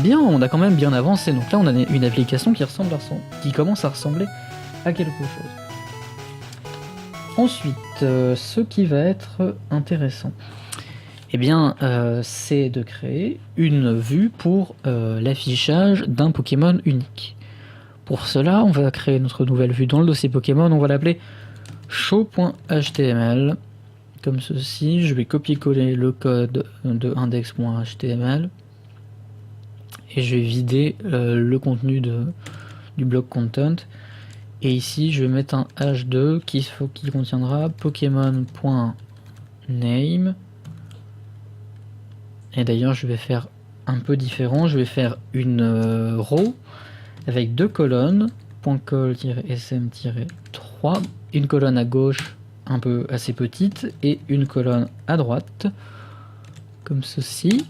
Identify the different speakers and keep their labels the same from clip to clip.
Speaker 1: Bien, on a quand même bien avancé. Donc là, on a une application qui commence à ressembler à quelque chose. Ensuite, ce qui va être intéressant, eh bien, c'est de créer une vue pour l'affichage d'un Pokémon unique. Pour cela, on va créer notre nouvelle vue dans le dossier Pokémon. On va l'appeler show.html. Comme ceci, je vais copier-coller le code de index.html et je vais vider le contenu du bloc content. Et ici, je vais mettre un h2 qui contiendra Pokémon.name. Et d'ailleurs, je vais faire un peu différent. Je vais faire une row avec 2 colonnes, .col-sm-3, une colonne à gauche un peu assez petite et une colonne à droite, comme ceci.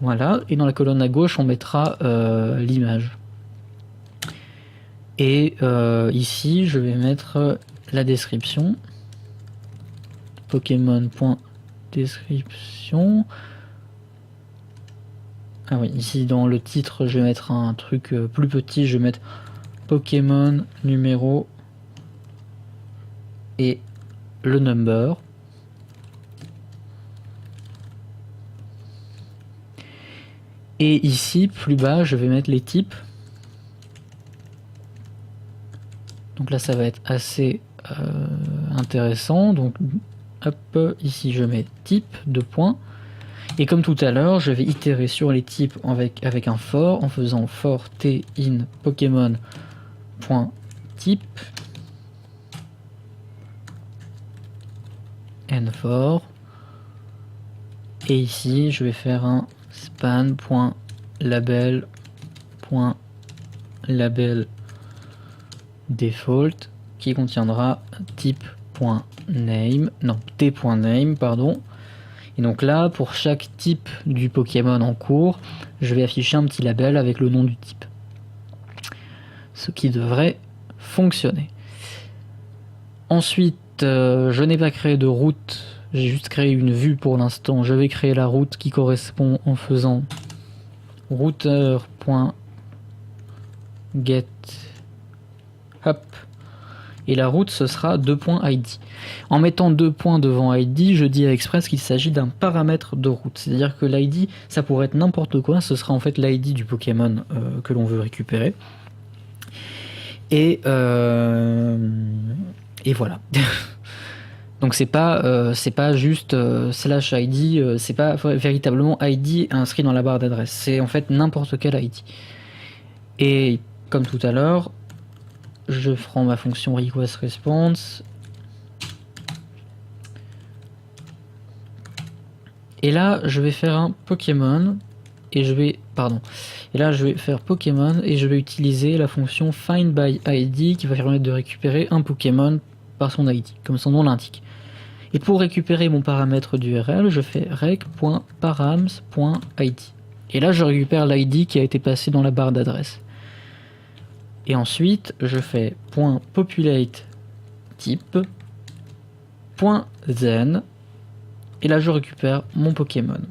Speaker 1: Voilà, et dans la colonne à gauche, on mettra l'image. Et ici, je vais mettre la description. Pokémon.description. Ah oui, ici dans le titre, je vais mettre un truc plus petit. Je vais mettre Pokémon numéro et le number. Et ici, plus bas, je vais mettre les types. Donc là, ça va être assez intéressant. Donc, hop, ici, je mets type, 2 points. Et comme tout à l'heure, je vais itérer sur les types avec un for, en faisant for t in Pokémon.type and for. Et ici, je vais faire un span.label default qui contiendra type.name, non, t.name, pardon. Et donc là, pour chaque type du Pokémon en cours, je vais afficher un petit label avec le nom du type. Ce qui devrait fonctionner. Ensuite, je n'ai pas créé de route, j'ai juste créé une vue pour l'instant. Je vais créer la route qui correspond en faisant router.get hop. Et la route, ce sera 2.id. En mettant 2 points devant id, je dis à Express qu'il s'agit d'un paramètre de route. C'est-à-dire que l'id, ça pourrait être n'importe quoi. Ce sera en fait l'id du Pokémon que l'on veut récupérer. Et voilà. Donc c'est pas juste slash id, c'est pas véritablement id inscrit dans la barre d'adresse. C'est en fait n'importe quel id. Et comme tout à l'heure, je prends ma fonction requestResponse. Et là, je vais faire un Pokémon. Et là, je vais faire Pokémon et je vais utiliser la fonction findById qui va permettre de récupérer un Pokémon par son ID, comme son nom l'indique. Et pour récupérer mon paramètre d'URL, je fais rec.params.id. Et là, je récupère l'ID qui a été passé dans la barre d'adresse. Et ensuite, je fais .populate type .then et là, je récupère mon Pokémon.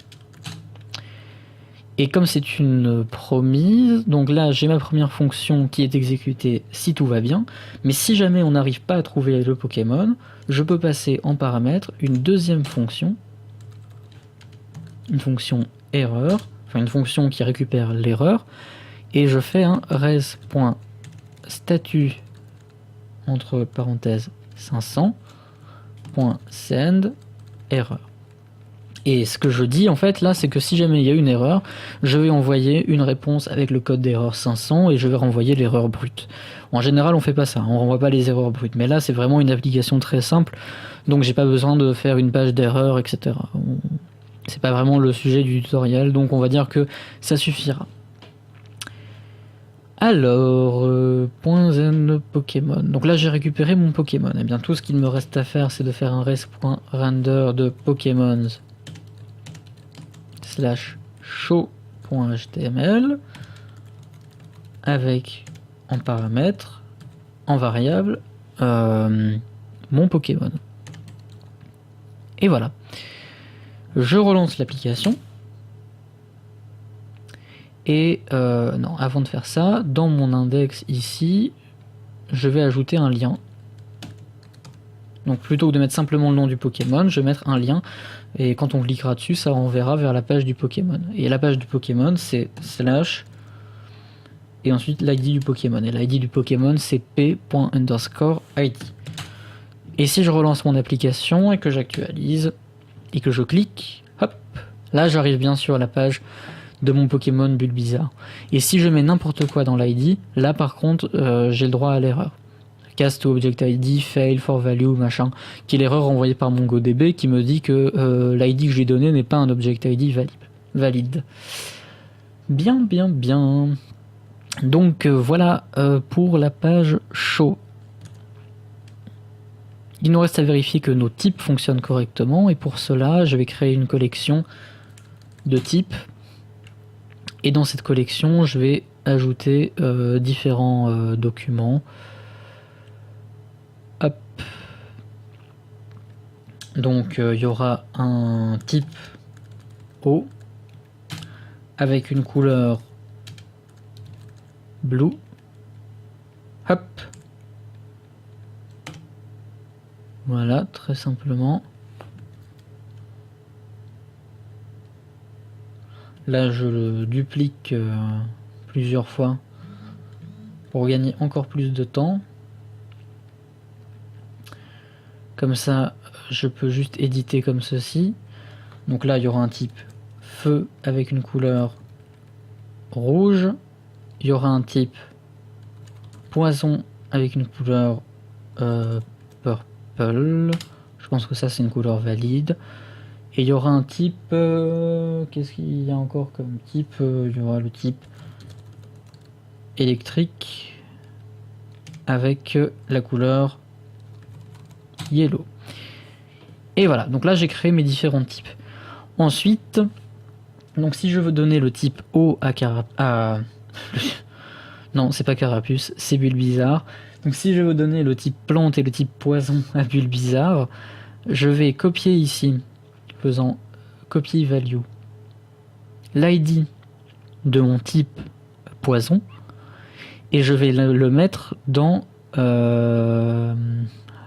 Speaker 1: Et comme c'est une promise, donc là, j'ai ma première fonction qui est exécutée si tout va bien. Mais si jamais on n'arrive pas à trouver le Pokémon, je peux passer en paramètre une deuxième fonction, une fonction erreur, enfin une fonction qui récupère l'erreur, et je fais un res.statut entre parenthèses 500.send erreur. Et ce que je dis en fait là, c'est que si jamais il y a une erreur, je vais envoyer une réponse avec le code d'erreur 500 et je vais renvoyer l'erreur brute. En général, on fait pas ça, on renvoie pas les erreurs brutes. Mais là, c'est vraiment une application très simple, donc j'ai pas besoin de faire une page d'erreur, etc. C'est pas vraiment le sujet du tutoriel, donc on va dire que ça suffira. Alors, .zen Pokémon. Donc là, j'ai récupéré mon Pokémon. Et bien, tout ce qu'il me reste à faire, c'est de faire un res.render de Pokémon /show.html avec en paramètre, en variable, mon Pokémon. Et voilà. Je relance l'application. Et non, avant de faire ça, dans mon index ici, je vais ajouter un lien. Donc plutôt que de mettre simplement le nom du Pokémon, je vais mettre un lien. Et quand on cliquera dessus, ça renverra vers la page du Pokémon. Et la page du Pokémon, c'est slash et ensuite l'ID du Pokémon. Et l'ID du Pokémon, c'est p._id. Et si je relance mon application et que j'actualise et que je clique, hop, là j'arrive bien sûr à la page de mon Pokémon Bulbizarre. Et si je mets n'importe quoi dans l'ID, là par contre, j'ai le droit à l'erreur. Cast to object ID, fail, for value, machin, qui est l'erreur envoyée par MongoDB qui me dit que l'ID que j'ai donné n'est pas un object ID valide. Bien, bien, bien. Donc voilà pour la page show. Il nous reste à vérifier que nos types fonctionnent correctement et pour cela, je vais créer une collection de types. Et dans cette collection, je vais ajouter différents documents. Hop. Donc il y aura un type eau avec une couleur blue. Hop. Voilà, très simplement. Là, je le duplique plusieurs fois pour gagner encore plus de temps. Comme ça, je peux juste éditer comme ceci. Donc là, il y aura un type feu avec une couleur rouge. Il y aura un type poison avec une couleur purple. Je pense que ça, c'est une couleur valide. Et il y aura un type... qu'est-ce qu'il y a encore comme type? Il y aura le type électrique avec la couleur yellow. Et voilà, donc là j'ai créé mes différents types. Ensuite, donc si je veux donner le type eau à non, c'est pas Carapuce, c'est Bulbizarre. Donc si je veux donner le type plante et le type poison à Bulbizarre, je vais copier ici, faisant copy value, l'ID de mon type poison, et je vais le mettre dans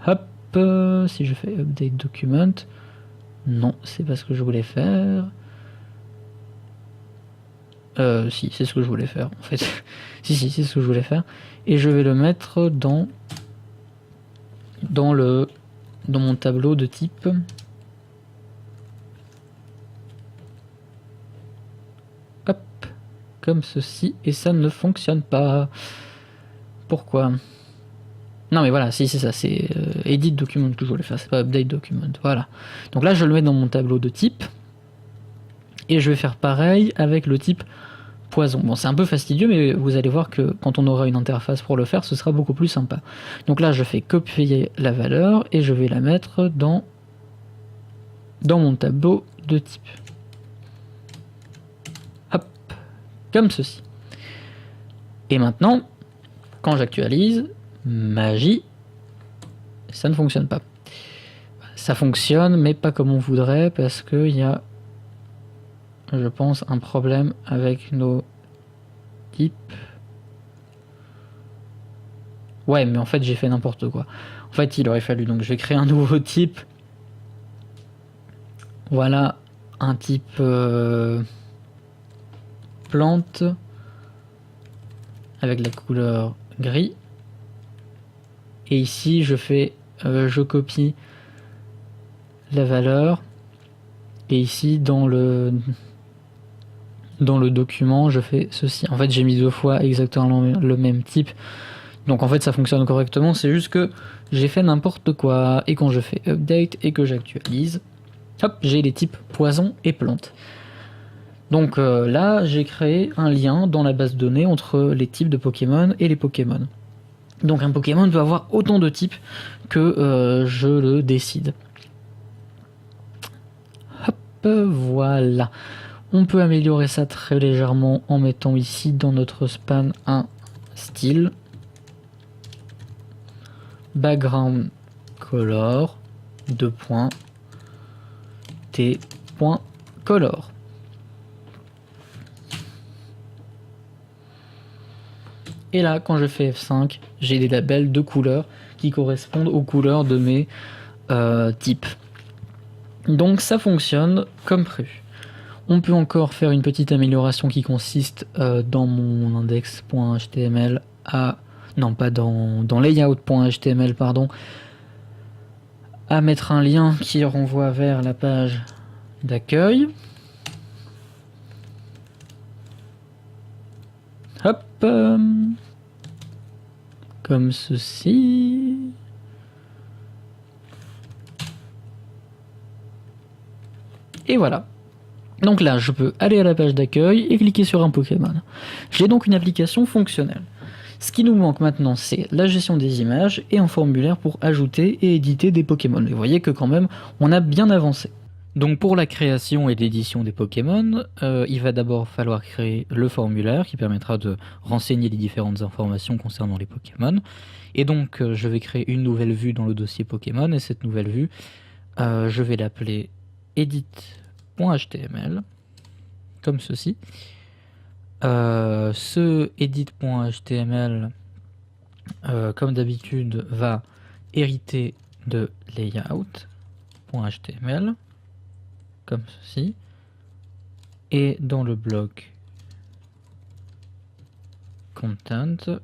Speaker 1: hop, si je fais update document, non, c'est pas ce que je voulais faire. Si, c'est ce que je voulais faire en fait. si, c'est ce que je voulais faire. Et je vais le mettre dans mon tableau de type. Hop, comme ceci. Et ça ne fonctionne pas. Pourquoi? Non mais voilà, si c'est ça, c'est edit document que je voulais faire, c'est pas update document. Voilà. Donc là je le mets dans mon tableau de type. Et je vais faire pareil avec le type poison. Bon, c'est un peu fastidieux, mais vous allez voir que quand on aura une interface pour le faire, ce sera beaucoup plus sympa. Donc là, je fais copier la valeur et je vais la mettre dans mon tableau de type. Hop, comme ceci. Et maintenant, quand j'actualise, magie, ça ne fonctionne pas. Ça fonctionne, mais pas comme on voudrait, parce qu'il y a, je pense, un problème avec nos types. Ouais, mais en fait, j'ai fait n'importe quoi. En fait, il aurait fallu, donc je vais créer un nouveau type. Voilà, un type plante avec la couleur gris. Et ici, je copie la valeur. Et ici, dans le document, je fais ceci. En fait, j'ai mis deux fois exactement le même type. Donc en fait, ça fonctionne correctement. C'est juste que j'ai fait n'importe quoi. Et quand je fais update et que j'actualise, hop, j'ai les types poison et plante. Donc là, j'ai créé un lien dans la base de données entre les types de Pokémon et les Pokémon. Donc un Pokémon peut avoir autant de types que je le décide. Hop, voilà. On peut améliorer ça très légèrement en mettant ici dans notre span un style. Background color, t.color. Et là, quand je fais F5, j'ai des labels de couleurs qui correspondent aux couleurs de mes types. Donc ça fonctionne comme prévu. On peut encore faire une petite amélioration qui consiste dans mon index.html à... Non, pas dans layout.html, pardon, à mettre un lien qui renvoie vers la page d'accueil. Hop, comme ceci. Et voilà. Donc là, je peux aller à la page d'accueil et cliquer sur un Pokémon. J'ai donc une application fonctionnelle. Ce qui nous manque maintenant, c'est la gestion des images et un formulaire pour ajouter et éditer des Pokémon. Et vous voyez que quand même, on a bien avancé. Donc pour la création et l'édition des Pokémon, il va d'abord falloir créer le formulaire qui permettra de renseigner les différentes informations concernant les Pokémon. Et donc je vais créer une nouvelle vue dans le dossier Pokémon, et cette nouvelle vue, je vais l'appeler edit.html, comme ceci. Ce edit.html, comme d'habitude, va hériter de layout.html, comme ceci. Et dans le bloc content,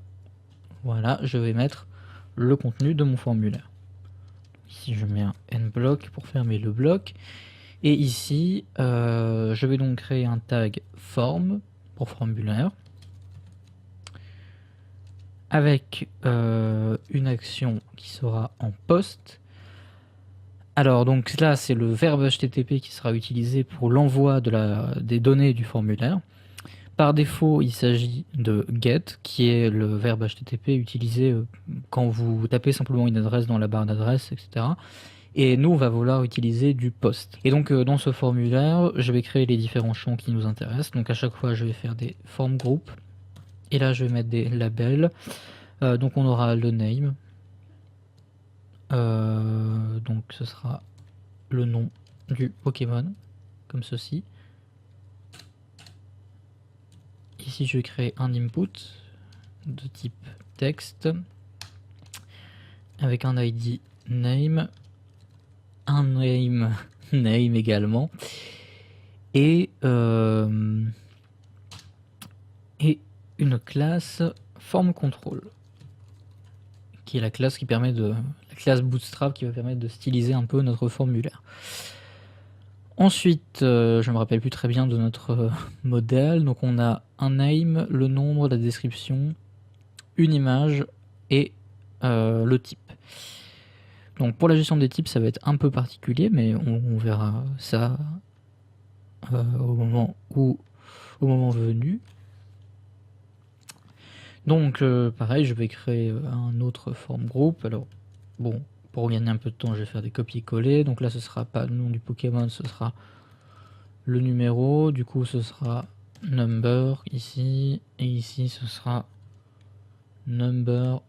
Speaker 1: voilà, je vais mettre le contenu de mon formulaire. Ici, je mets un endblock pour fermer le bloc. Et ici, je vais donc créer un tag form pour formulaire avec une action qui sera en post. Alors donc là, c'est le verbe HTTP qui sera utilisé pour l'envoi des données du formulaire. Par défaut, il s'agit de get, qui est le verbe HTTP utilisé quand vous tapez simplement une adresse dans la barre d'adresse, etc. Et nous, on va vouloir utiliser du post. Et donc, dans ce formulaire, je vais créer les différents champs qui nous intéressent. Donc, à chaque fois, je vais faire des form group. Et là, je vais mettre des labels. Donc, on aura le name. Donc, ce sera le nom du Pokémon, comme ceci. Ici, je vais créer un input de type texte avec un ID name, un name name également, et une classe form control, qui est la classe qui permet la classe Bootstrap qui va permettre de styliser un peu notre formulaire. Ensuite, je me rappelle plus très bien de notre modèle. Donc on a un name, le nombre, la description, une image et le type. Donc pour la gestion des types, ça va être un peu particulier, mais on verra ça au moment venu. Donc pareil, je vais créer un autre form group. Alors bon, pour gagner un peu de temps, je vais faire des copier-coller. Donc là, ce sera pas le nom du Pokémon, ce sera le numéro. Du coup, ce sera number ici, et ici, ce sera number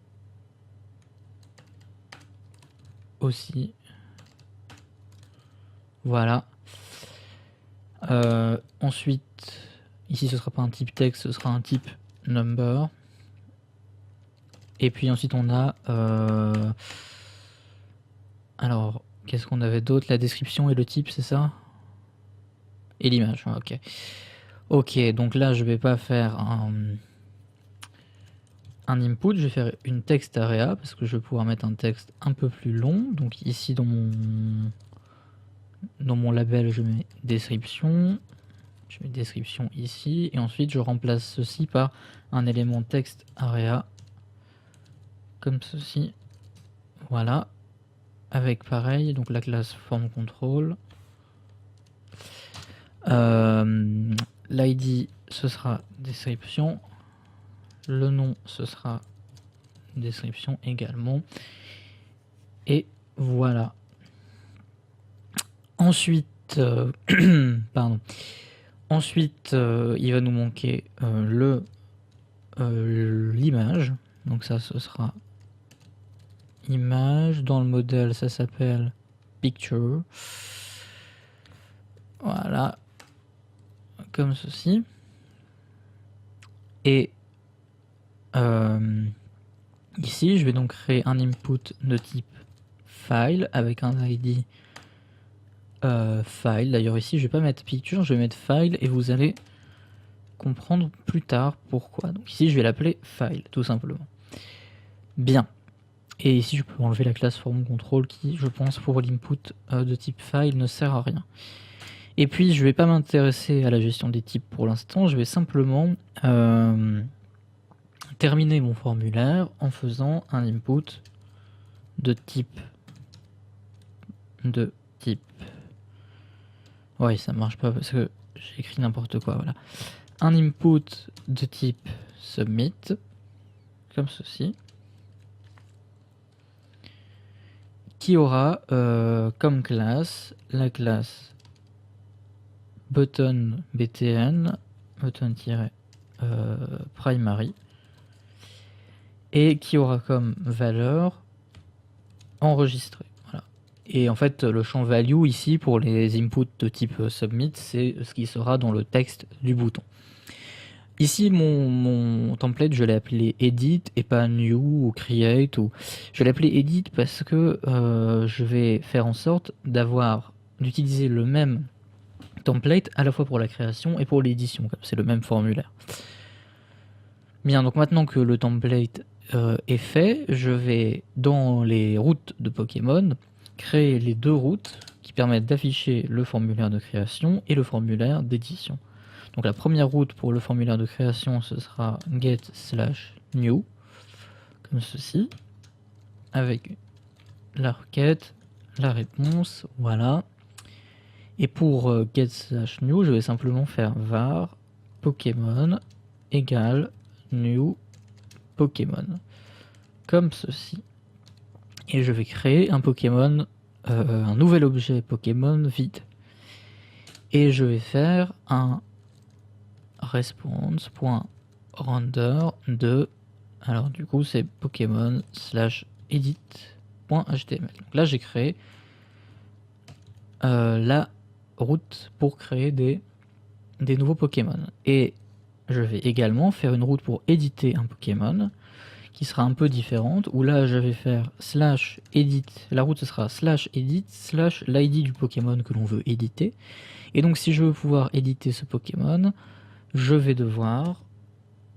Speaker 1: aussi. Voilà. Ensuite, ici, ce sera pas un type texte, ce sera un type number. Et puis ensuite, on a... alors, qu'est-ce qu'on avait d'autre? La description et le type, c'est ça? Et l'image, ok. Ok, donc là, je vais pas faire un input, je vais faire une text area, parce que je vais pouvoir mettre un texte un peu plus long. Donc ici, dans mon label, je mets description. Je mets description ici, et ensuite, je remplace ceci par un élément text area, comme ceci. Voilà. Avec pareil, donc la classe form control. L'id, ce sera description. Le nom, ce sera description également. Et voilà. Ensuite, pardon. Ensuite, il va nous manquer l'image. Donc ça, ce sera image. Dans le modèle, ça s'appelle picture. Voilà. Comme ceci. Et ici, je vais donc créer un input de type file avec un ID file. D'ailleurs ici, je vais pas mettre picture, je vais mettre file et vous allez comprendre plus tard pourquoi. Donc ici, je vais l'appeler file, tout simplement. Bien. Et ici, je peux enlever la classe form control qui, je pense, pour l'input de type file ne sert à rien. Et puis, je vais pas m'intéresser à la gestion des types pour l'instant. Je vais simplement terminer mon formulaire en faisant un input de type ouais, ça marche pas parce que j'ai écrit n'importe quoi, voilà. Un input de type submit, comme ceci, qui aura comme classe la classe button btn, button-primary, et qui aura comme valeur enregistrée. Voilà. Et en fait, le champ value ici pour les inputs de type submit, c'est ce qui sera dans le texte du bouton. Ici, mon template, je l'ai appelé edit et pas new ou create. Je l'ai appelé edit parce que je vais faire en sorte d'utiliser le même template à la fois pour la création et pour l'édition, comme c'est le même formulaire. Bien, donc maintenant que le template est fait, je vais dans les routes de Pokémon créer les deux routes qui permettent d'afficher le formulaire de création et le formulaire d'édition. Donc la première route pour le formulaire de création, ce sera get/new, comme ceci, avec la requête, la réponse, voilà. Et pour get/new, je vais simplement faire var Pokémon égale new Pokémon, comme ceci. Et je vais créer un Pokémon, un nouvel objet Pokémon vide. Et je vais faire un response.render de, alors du coup c'est Pokémon/edit.html. Donc là j'ai créé la route pour créer des nouveaux Pokémon. Et je vais également faire une route pour éditer un Pokémon qui sera un peu différente, où là je vais faire /edit, la route ce sera /edit /l'id du Pokémon que l'on veut éditer. Et donc si je veux pouvoir éditer ce Pokémon, je vais devoir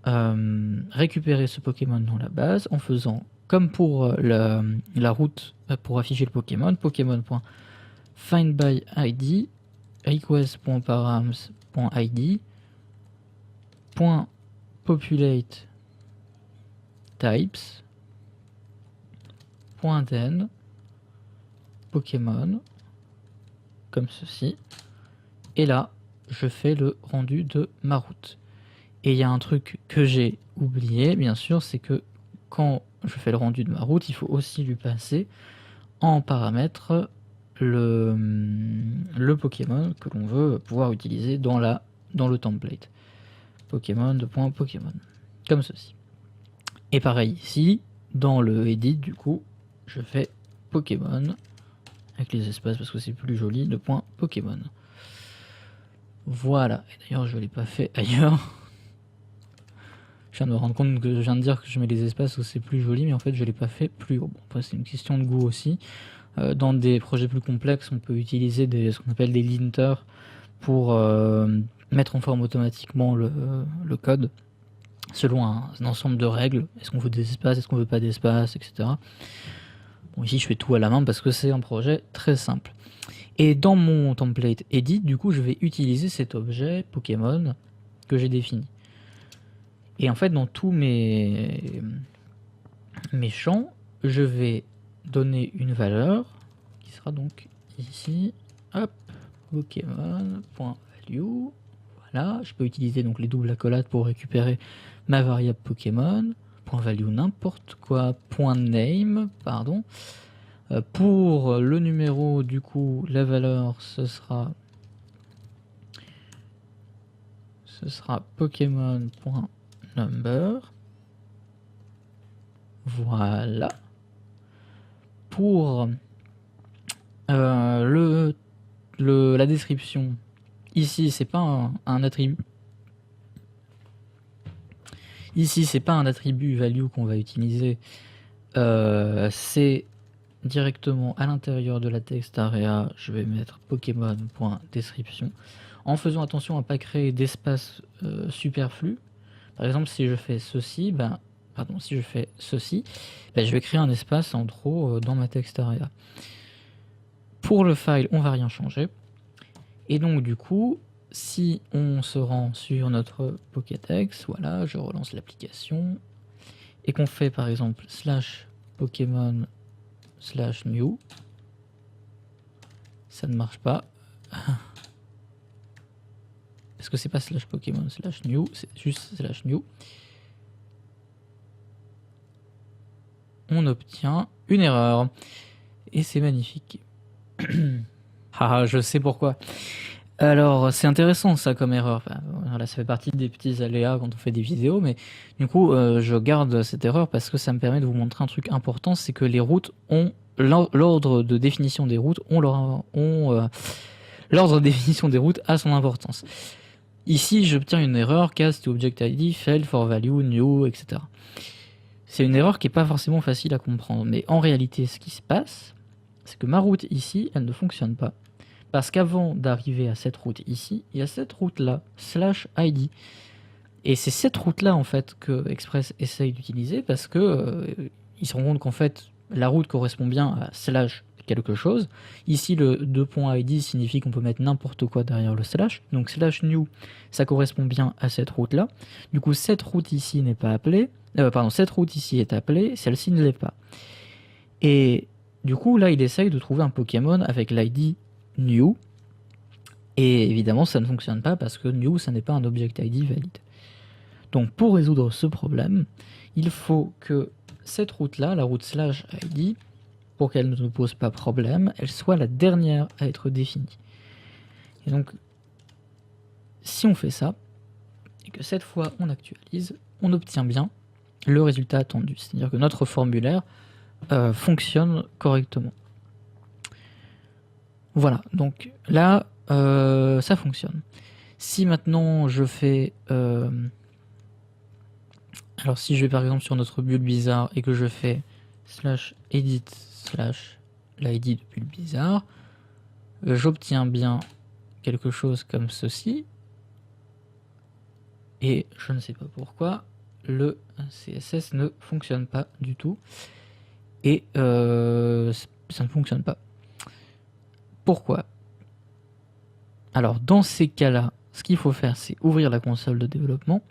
Speaker 1: récupérer ce Pokémon dans la base en faisant, comme pour la route pour afficher le Pokémon, Pokémon.findById, request.params.id, .populate types, .then, Pokémon, comme ceci. Et là, je fais le rendu de ma route. Et il y a un truc que j'ai oublié, bien sûr, c'est que quand je fais le rendu de ma route, il faut aussi lui passer en paramètre le Pokémon que l'on veut pouvoir utiliser dans le template. Pokémon de point Pokémon, comme ceci. Et pareil ici, dans le edit, du coup, je fais Pokémon avec les espaces parce que c'est plus joli, de point Pokémon. Voilà, et d'ailleurs je ne l'ai pas fait ailleurs. Je viens de me rendre compte que je viens de dire que je mets les espaces où c'est plus joli, mais en fait je ne l'ai pas fait plus haut. Bon, après c'est une question de goût aussi. Dans des projets plus complexes, on peut utiliser ce qu'on appelle des linters pour mettre en forme automatiquement le code selon un ensemble de règles. Est-ce qu'on veut des espaces, est-ce qu'on veut pas d'espace, etc. Bon, ici je fais tout à la main parce que c'est un projet très simple. Et dans mon template edit, du coup, je vais utiliser cet objet Pokémon que j'ai défini. Et en fait, dans tous mes champs, je vais donner une valeur qui sera donc ici, hop, Pokémon.value. Voilà, je peux utiliser donc les doubles accolades pour récupérer ma variable Pokémon. .value n'importe quoi, .name, pardon. Pour le numéro, du coup, la valeur, ce sera Pokémon.number. Voilà. Pour la description, ici, c'est pas un attribut. Ici, c'est pas un attribut value qu'on va utiliser, c'est directement à l'intérieur de la text area, je vais mettre Pokémon.description en faisant attention à ne pas créer d'espace superflu. Par exemple, si je fais ceci, si je fais ceci, je vais créer un espace en trop dans ma text area. Pour le file, on va rien changer. Et donc du coup, si on se rend sur notre Pokédex, voilà, je relance l'application, et qu'on fait par exemple /Pokémon/new, ça ne marche pas. Parce que c'est pas /Pokémon/new, c'est juste /new. On obtient une erreur. Et c'est magnifique. Ah, je sais pourquoi. Alors, c'est intéressant ça comme erreur. Enfin, voilà, ça fait partie des petits aléas quand on fait des vidéos, mais du coup, je garde cette erreur parce que ça me permet de vous montrer un truc important, c'est que les routes ont l'ordre de définition des routes l'ordre de définition des routes a son importance. Ici, j'obtiens une erreur cast to object ID, failed for value, new, etc. C'est une erreur qui n'est pas forcément facile à comprendre, mais en réalité, ce qui se passe, c'est que ma route ici, elle ne fonctionne pas. Parce qu'avant d'arriver à cette route ici, il y a cette route-là, /id. Et c'est cette route-là, en fait, que Express essaye d'utiliser parce que il se rend compte qu'en fait, la route correspond bien à / quelque chose. Ici, le 2.id signifie qu'on peut mettre n'importe quoi derrière le /. Donc /new, ça correspond bien à cette route-là. Du coup, cette route ici n'est pas appelée. Cette route ici est appelée, celle-ci ne l'est pas. Et du coup, là, il essaye de trouver un Pokémon avec l'ID new. Et évidemment, ça ne fonctionne pas parce que new, ça n'est pas un object ID valide. Donc, pour résoudre ce problème, il faut que cette route-là, la route /id, pour qu'elle ne nous pose pas problème, elle soit la dernière à être définie. Et donc, si on fait ça, et que cette fois on actualise, on obtient bien le résultat attendu. C'est-à-dire que notre formulaire fonctionne correctement. Voilà, donc là, ça fonctionne. Si maintenant je fais... alors si je vais par exemple sur notre bulle bizarre et que je fais /edit /l'id de bulle bizarre, j'obtiens bien quelque chose comme ceci. Et je ne sais pas pourquoi, le CSS ne fonctionne pas du tout. Et ça ne fonctionne pas. Pourquoi? Alors dans ces cas-là, ce qu'il faut faire, c'est ouvrir la console de développement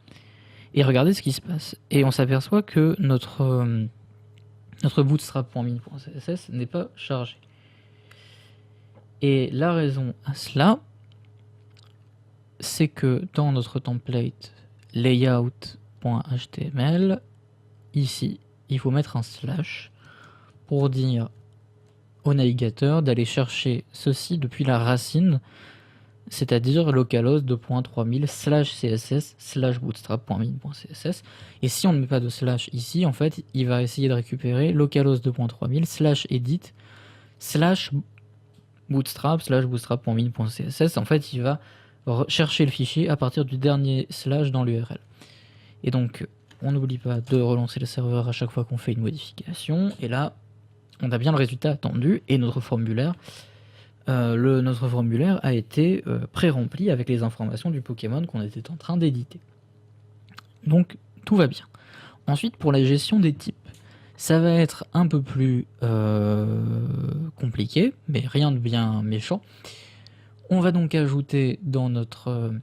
Speaker 1: et regarder ce qui se passe. Et on s'aperçoit que notre bootstrap.min.css n'est pas chargé. Et la raison à cela, c'est que dans notre template layout.html, ici, il faut mettre un / pour dire au navigateur d'aller chercher ceci depuis la racine, c'est-à-dire localhost 2.3000 /css /bootstrap.min.css. Et si on ne met pas de / ici, en fait, il va essayer de récupérer localhost 2.3000 /edit /bootstrap.min.css. En fait, il va chercher le fichier à partir du dernier / dans l'URL. Et donc, on n'oublie pas de relancer le serveur à chaque fois qu'on fait une modification. Et là, on a bien le résultat attendu et notre formulaire a été pré-rempli avec les informations du Pokémon qu'on était en train d'éditer. Donc tout va bien. Ensuite, pour la gestion des types, ça va être un peu plus compliqué, mais rien de bien méchant. On va donc ajouter dans notre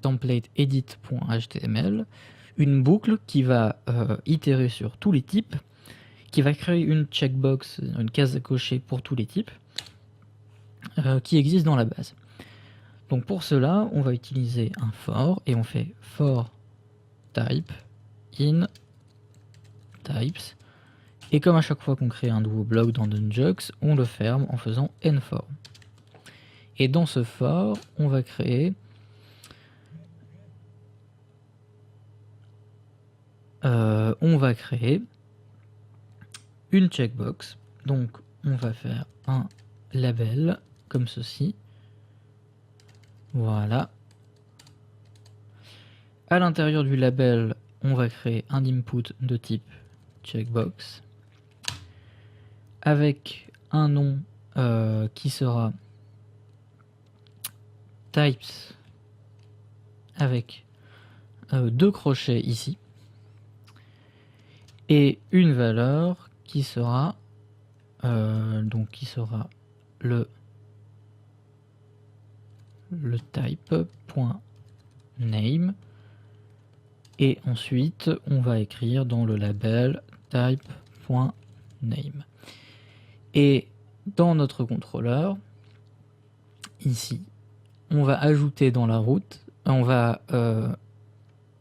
Speaker 1: template edit.html une boucle qui va itérer sur tous les types, qui va créer une checkbox, une case à cocher pour tous les types qui existent dans la base. Donc pour cela, on va utiliser un for et on fait for type in types. Et comme à chaque fois qu'on crée un nouveau bloc dans Nginx, on le ferme en faisant enfor. Et dans ce for, on va créer une checkbox. Donc on va faire un label comme ceci. Voilà. À l'intérieur du label, on va créer un input de type checkbox avec un nom qui sera types avec 2 crochets ici et une valeur qui sera le type.name et ensuite on va écrire dans le label type.name et dans notre contrôleur ici on va ajouter dans la route, on va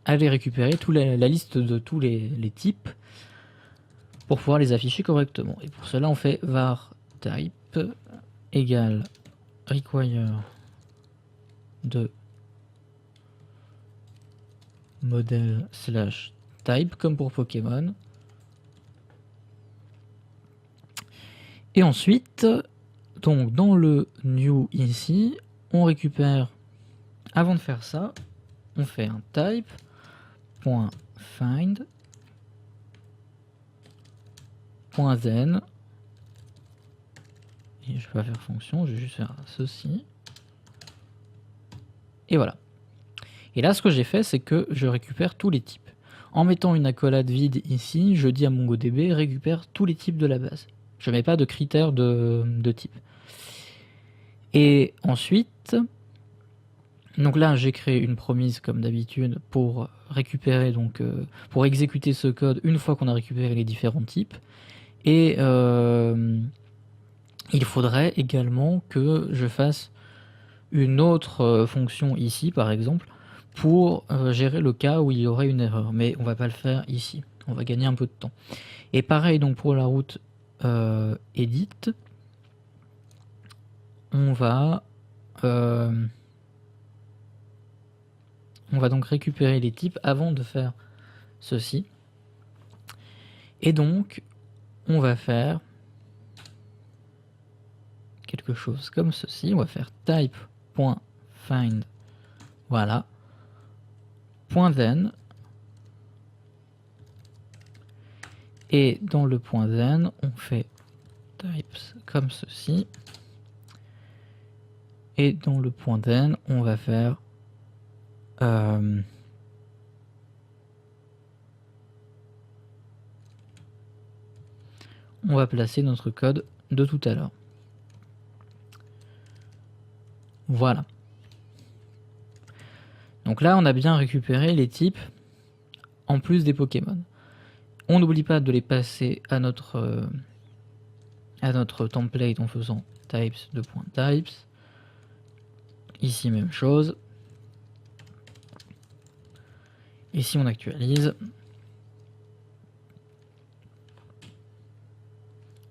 Speaker 1: aller récupérer la liste de tous les types pour pouvoir les afficher correctement. Et pour cela, on fait var type égale require de modèle slash type comme pour Pokémon. Et ensuite, donc dans le new ici, on récupère, avant de faire ça, on fait un type.find .then et je vais pas faire fonction, je vais juste faire ceci et voilà. Et là ce que j'ai fait c'est que je récupère tous les types en mettant une accolade vide ici. Je dis à MongoDB récupère tous les types de la base, je mets pas de critères de type. Et ensuite donc là j'ai créé une promise comme d'habitude pour récupérer donc pour exécuter ce code une fois qu'on a récupéré les différents types. Et il faudrait également que je fasse une autre fonction ici par exemple pour gérer le cas où il y aurait une erreur, mais on va pas le faire ici, on va gagner un peu de temps. Et pareil donc pour la route edit, on va donc récupérer les types avant de faire ceci, et donc on va faire quelque chose comme ceci. On va faire type.find, voilà, .then, et dans le .then on fait types comme ceci, et dans le .then on va faire on va placer notre code de tout à l'heure. Voilà. Donc là, on a bien récupéré les types en plus des Pokémon. On n'oublie pas de les passer à notre template en faisant types de .types. Ici, même chose. Ici, on actualise.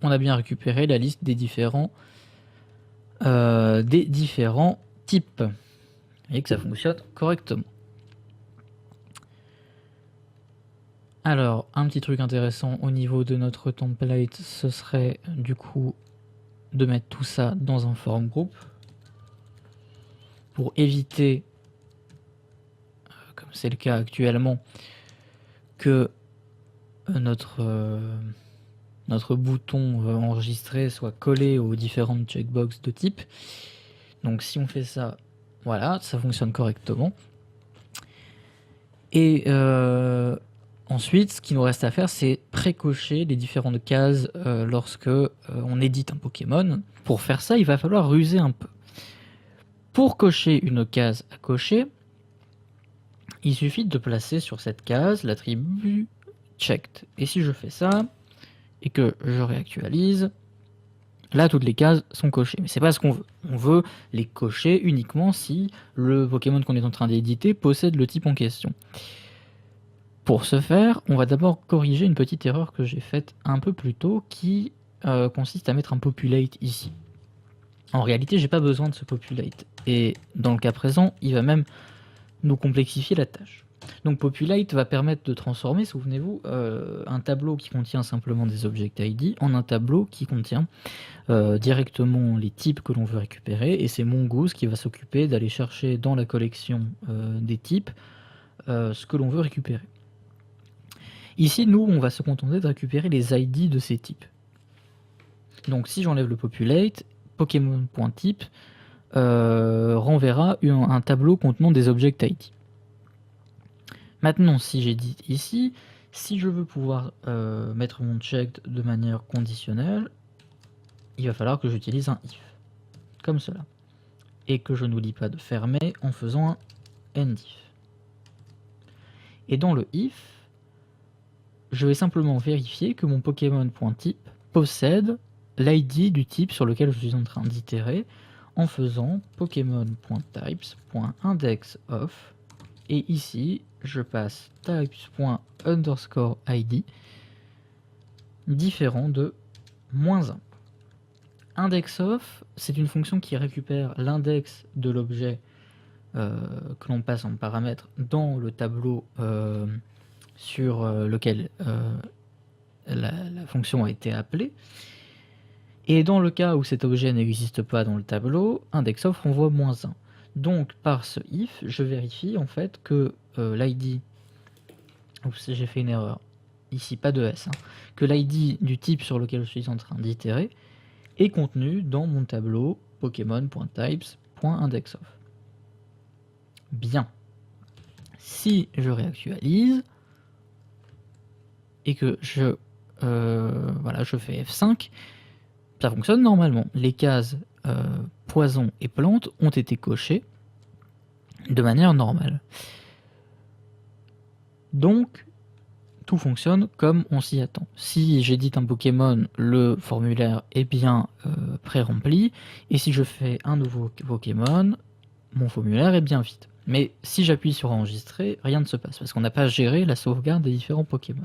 Speaker 1: On a bien récupéré la liste des différents types. Vous voyez que ça fonctionne correctement. Alors, un petit truc intéressant au niveau de notre template, ce serait du coup de mettre tout ça dans un form group pour éviter, comme c'est le cas actuellement, que notre bouton enregistré soit collé aux différentes checkbox de type. Donc si on fait ça, voilà, ça fonctionne correctement. Et ensuite, ce qu'il nous reste à faire, c'est pré-cocher les différentes cases lorsque on édite un Pokémon. Pour faire ça, il va falloir ruser un peu. Pour cocher une case à cocher, il suffit de placer sur cette case l'attribut checked. Et si je fais ça, et que je réactualise, là toutes les cases sont cochées. Mais c'est pas ce qu'on veut. On veut les cocher uniquement si le Pokémon qu'on est en train d'éditer possède le type en question. Pour ce faire, on va d'abord corriger une petite erreur que j'ai faite un peu plus tôt qui consiste à mettre un populate ici. En réalité, j'ai pas besoin de ce populate. Et dans le cas présent, il va même nous complexifier la tâche. Donc populate va permettre de transformer, souvenez-vous, un tableau qui contient simplement des object ID en un tableau qui contient directement les types que l'on veut récupérer, et c'est Mongoose qui va s'occuper d'aller chercher dans la collection des types ce que l'on veut récupérer. Ici, nous, on va se contenter de récupérer les ID de ces types. Donc si j'enlève le populate, Pokémon.type renverra un tableau contenant des object ID. Maintenant, si j'édite ici, si je veux pouvoir mettre mon checked de manière conditionnelle, il va falloir que j'utilise un if, comme cela. Et que je n'oublie pas de fermer en faisant un endif. Et dans le if, je vais simplement vérifier que mon Pokémon.type possède l'ID du type sur lequel je suis en train d'itérer en faisant Pokémon.types.indexOf et ici je passe types._id différent de -1. IndexOf, c'est une fonction qui récupère l'index de l'objet que l'on passe en paramètre dans le tableau sur lequel la fonction a été appelée. Et dans le cas où cet objet n'existe pas dans le tableau, IndexOf renvoie -1. Donc par ce if, je vérifie en fait que l'ID, oups, j'ai fait une erreur, ici pas de S, que l'ID du type sur lequel je suis en train d'itérer est contenu dans mon tableau Pokémon.types.indexOf. Bien. Si je réactualise et que je fais F5, ça fonctionne normalement. Les cases poison et plantes ont été cochées de manière normale. Donc, tout fonctionne comme on s'y attend. Si j'édite un Pokémon, le formulaire est bien pré-rempli, et si je fais un nouveau Pokémon, mon formulaire est bien vide. Mais si j'appuie sur enregistrer, rien ne se passe, parce qu'on n'a pas géré la sauvegarde des différents Pokémon.